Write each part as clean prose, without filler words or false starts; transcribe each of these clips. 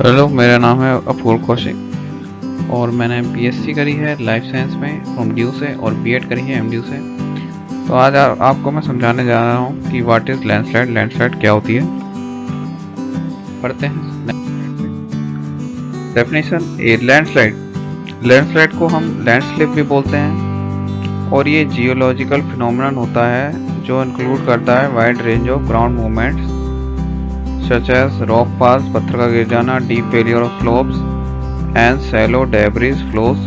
Hello, मेरा नाम है अपूर्व कौशिक और मैंने बीएससी करी है लाइफ साइंस में फ्रॉम ड्यू से और बीएड करी है एमड्यू से। तो आज आपको मैं समझाने जा रहा हूँ कि व्हाट इज़ लैंडस्लाइड। लैंडस्लाइड क्या होती है, पढ़ते हैं। डेफिनेशन ए लैंडस्लाइड। लैंडस्लाइड को हम लैंडस्लिप भी बोलते हैं और ये जियोलॉजिकल फिनोमेनन होता है जो इंक्लूड करता है wide range of ground movements such as rock falls, पत्थर का गिर जाना, deep failure of slopes and shallow debris flows.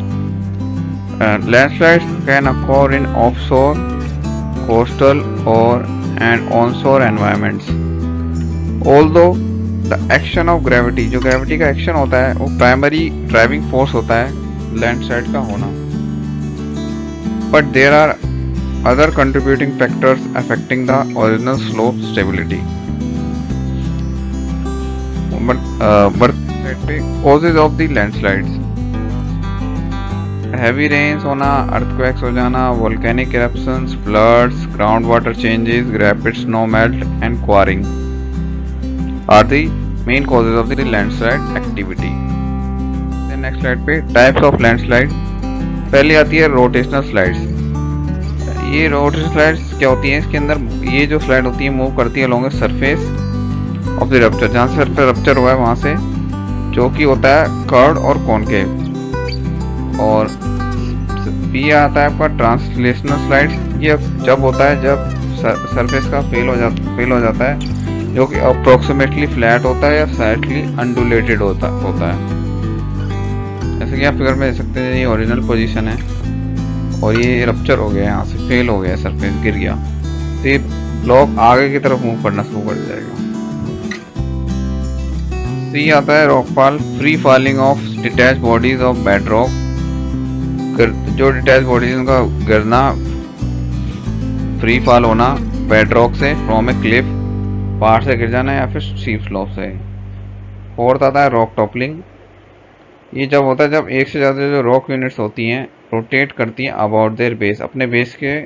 Landslides can occur in offshore, coastal or and onshore environments. Although the action of gravity, जो gravity का action होता है वो primary driving force होता है landslide का होना, but there are other contributing factors affecting the original slope stability. Causes of the landslides: heavy rains होना, earthquakes हो जाना, volcanic eruptions, floods, groundwater changes, rapid snow melt and quarrying are the main causes of the landslide activity. Then next slide पे types of landslide. पहली आती है rotational slides. ये rotational slides क्या होती हैं? इसके अंदर ये जो slide होती है मूव करती है along the surface of the rupture, जहाँ से सरफेस रप्चर हुआ है वहाँ से, जो कि होता है कर्व और कॉनकेव। और बी आता है आपका ट्रांसलेशनल स्लाइड्स। ये जब होता है जब सरफेस का फेल हो जाता है, जो कि अप्रोक्सीमेटली फ्लैट होता है या स्लाइटली अंडुलेटेड होता है। जैसे कि आप फिगर में देख सकते हैं, ये ओरिजिनल पोजीशन है और ये रप्चर हो गया, यहाँ से फेल हो गया, सरफेस गिर गया, तो ये ब्लॉक आगे की तरफ मूव करना शुरू कर जाएगा। सी आता है rockfall, free falling of detach bodies of bed rock. जो डिटैच बॉडीज उनका गिरना, फ्री फॉल होना बेड रॉक से, फ्रॉम ए क्लिफ, पहाड़ से गिर जाना या फिर स्टीप स्लोप से। फोर्थ आता है रॉक टॉपलिंग। ये जब होता है जब एक से ज़्यादा जो रॉक यूनिट्स होती हैं रोटेट करती हैं अबाउट देयर बेस, अपने बेस के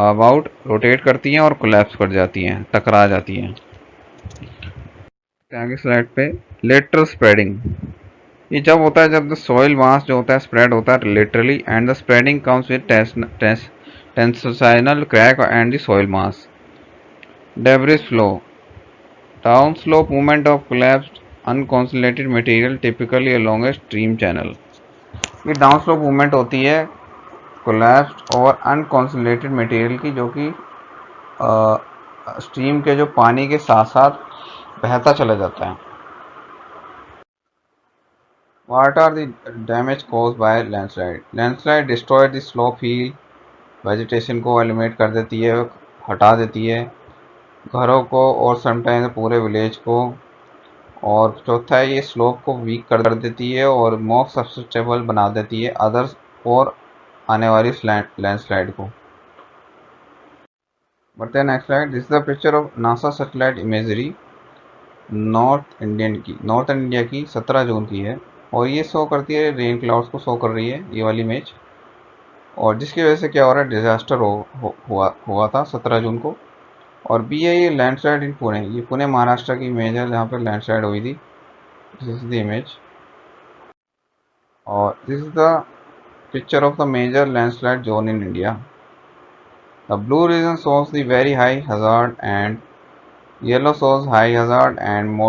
अबाउट रोटेट करती हैं और कोलैप्स कर जाती हैं, टकरा जाती हैं। आगे स्लाइड पे लेटरल स्प्रेडिंग। ये जब होता है जब द सॉइल मास जो होता है स्प्रेड होता है laterally and the spreading comes with tensional crack and the soil mass. Debris flow, down slope movement of collapsed unconsolidated material typically along a stream channel. ये डाउन स्लोप मूवमेंट होती है collapsed और अनकॉन्सोलेटेड material की, जो कि stream के जो पानी के साथ साथ बहता चला जाता है। What are the damage caused by landslide? Landslide destroy the slope hill, vegetation को एलिमिनेट कर देती है, हटा देती है, घरों को और समटाइम्स पूरे विलेज को। और चौथा है ये स्लोप को वीक कर देती है और मोर सस्टेनेबल बना देती है अदर्स और आने वाली लैंडस्लाइड को। बढ़ते हैं next slide. This is the picture of NASA satellite imagery north India की 17 जून की है और ये शो करती है रेन क्लाउड्स को शो कर रही है ये वाली इमेज, और जिसकी वजह से क्या हो रहा है, डिजास्टर हुआ था 17 जून को। और बी है ये लैंडस्लाइड इन पुणे, ये पुणे महाराष्ट्र की इमेज है जहाँ पे लैंडस्लाइड हुई थी। दिस इज द इमेज और this is the picture of the major landslide zone in India. The blue region shows the very high hazard and yellow shows high hazard and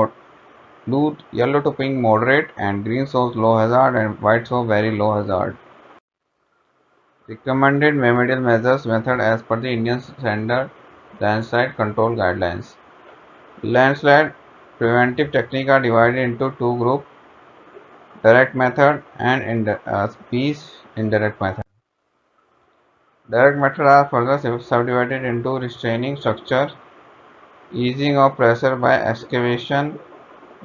yellow to pink moderate and green shows low hazard and white shows very low hazard. Recommended remedial measures method as per the Indian Standard Landslide Control Guidelines. Landslide preventive techniques are divided into two groups: direct method and indirect method. Direct methods are further subdivided into restraining structure, easing of pressure by excavation,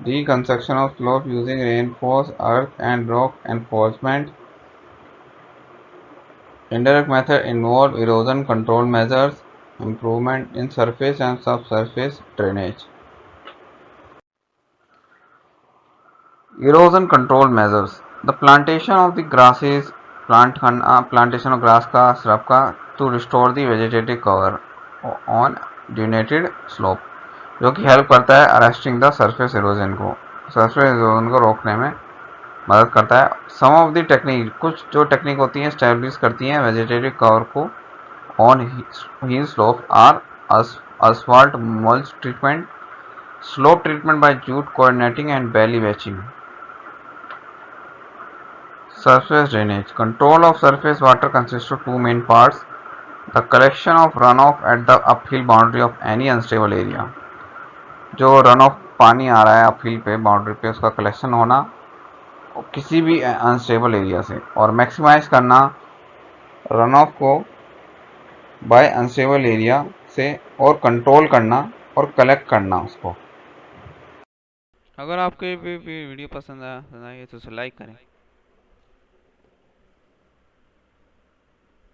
reconstruction of slope using reinforced earth and rock enforcement. Indirect method involve erosion control measures, improvement in surface and subsurface drainage. Erosion control measures: the plantation of the grasses, plantation of grass का, shrub का, to restore the vegetative cover on dunated slope, जो कि help करता है arresting the surface erosion को। Surface erosion को रोकने में मदद करता है। सम ऑफ द टेक्निक, कुछ जो टेक्निक होती हैं स्टैब्लिश करती हैं वेजिटेटिव कवर को on hill slope or asphalt mulch treatment, slope treatment by jute coordinating and belly batching. Surface drainage. Control of surface water consists of two main parts. The collection of runoff at the uphill boundary of any unstable area. जो run of पानी आ रहा है uphill पे boundary पे उसका collection होना किसी भी अनस्टेबल एरिया से, और मैक्सिमाइज करना रन ऑफ को बाय अनस्टेबल एरिया से, और कंट्रोल करना और कलेक्ट करना उसको। अगर आपको ये वीडियो पसंद आया तो लाइक करें।